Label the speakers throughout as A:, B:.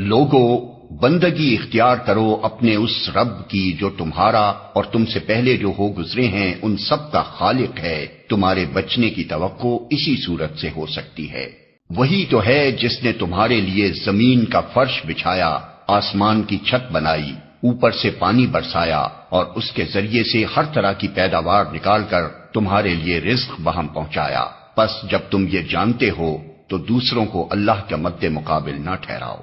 A: لوگو، بندگی اختیار کرو اپنے اس رب کی جو تمہارا اور تم سے پہلے جو ہو گزرے ہیں ان سب کا خالق ہے۔ تمہارے بچنے کی توقع اسی صورت سے ہو سکتی ہے۔ وہی تو ہے جس نے تمہارے لیے زمین کا فرش بچھایا، آسمان کی چھت بنائی، اوپر سے پانی برسایا اور اس کے ذریعے سے ہر طرح کی پیداوار نکال کر تمہارے لیے رزق بہم پہنچایا۔ پس جب تم یہ جانتے ہو تو دوسروں کو اللہ کے مد مقابل نہ ٹھہراؤ۔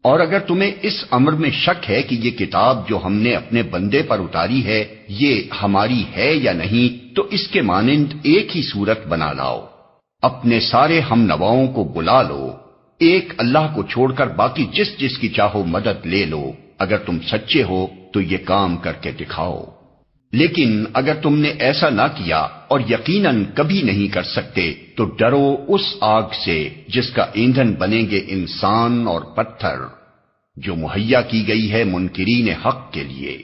A: اور اگر تمہیں اس امر میں شک ہے کہ یہ کتاب جو ہم نے اپنے بندے پر اتاری ہے یہ ہماری ہے یا نہیں، تو اس کے مانند ایک ہی صورت بنا لاؤ، اپنے سارے ہم نواؤں کو بلا لو، ایک اللہ کو چھوڑ کر باقی جس جس کی چاہو مدد لے لو، اگر تم سچے ہو تو یہ کام کر کے دکھاؤ۔ لیکن اگر تم نے ایسا نہ کیا اور یقیناً کبھی نہیں کر سکتے تو ڈرو اس آگ سے جس کا ایندھن بنیں گے انسان اور پتھر، جو مہیا کی گئی ہے منکرین حق کے لیے۔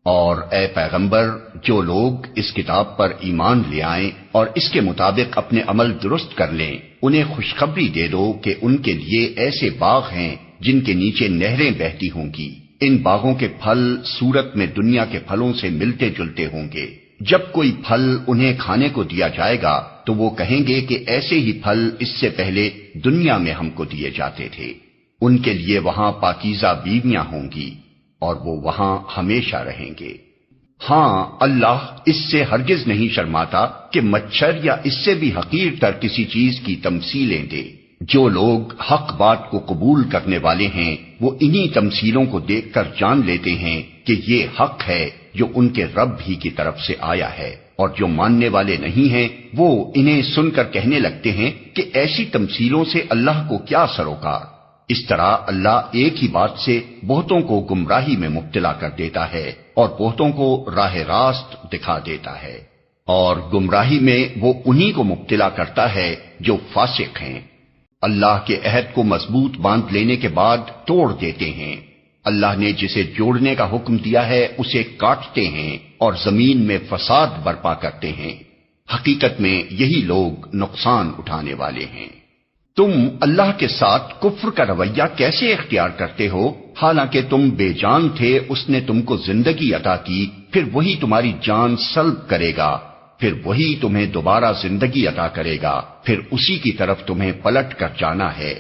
A: اور اے پیغمبر، جو لوگ اس کتاب پر ایمان لے آئیں اور اس کے مطابق اپنے عمل درست کر لیں، انہیں خوشخبری دے دو کہ ان کے لیے ایسے باغ ہیں جن کے نیچے نہریں بہتی ہوں گی۔ ان باغوں کے پھل صورت میں دنیا کے پھلوں سے ملتے جلتے ہوں گے۔ جب کوئی پھل انہیں کھانے کو دیا جائے گا تو وہ کہیں گے کہ ایسے ہی پھل اس سے پہلے دنیا میں ہم کو دیے جاتے تھے۔ ان کے لیے وہاں پاکیزہ بیویاں ہوں گی اور وہ وہاں ہمیشہ رہیں گے۔ ہاں، اللہ اس سے ہرگز نہیں شرماتا کہ مچھر یا اس سے بھی حقیر تر کسی چیز کی تمثیلیں دے۔ جو لوگ حق بات کو قبول کرنے والے ہیں وہ انہی تمثیلوں کو دیکھ کر جان لیتے ہیں کہ یہ حق ہے جو ان کے رب ہی کی طرف سے آیا ہے، اور جو ماننے والے نہیں ہیں وہ انہیں سن کر کہنے لگتے ہیں کہ ایسی تمثیلوں سے اللہ کو کیا سروکار۔ اس طرح اللہ ایک ہی بات سے بہتوں کو گمراہی میں مبتلا کر دیتا ہے اور بہتوں کو راہ راست دکھا دیتا ہے، اور گمراہی میں وہ انہی کو مبتلا کرتا ہے جو فاسق ہیں۔ اللہ کے عہد کو مضبوط باندھ لینے کے بعد توڑ دیتے ہیں۔ اللہ نے جسے جوڑنے کا حکم دیا ہے اسے کاٹتے ہیں اور زمین میں فساد برپا کرتے ہیں۔ حقیقت میں یہی لوگ نقصان اٹھانے والے ہیں۔ تم اللہ کے ساتھ کفر کا رویہ کیسے اختیار کرتے ہو، حالانکہ تم بے جان تھے، اس نے تم کو زندگی عطا کی، پھر وہی تمہاری جان سلب کرے گا، پھر وہی تمہیں دوبارہ زندگی عطا کرے گا، پھر اسی کی طرف تمہیں پلٹ کر جانا ہے۔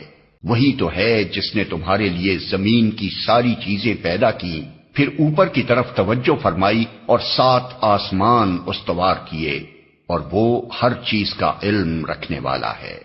A: وہی تو ہے جس نے تمہارے لیے زمین کی ساری چیزیں پیدا کی، پھر اوپر کی طرف توجہ فرمائی اور 7 آسمان استوار کیے، اور وہ ہر چیز کا علم رکھنے والا ہے۔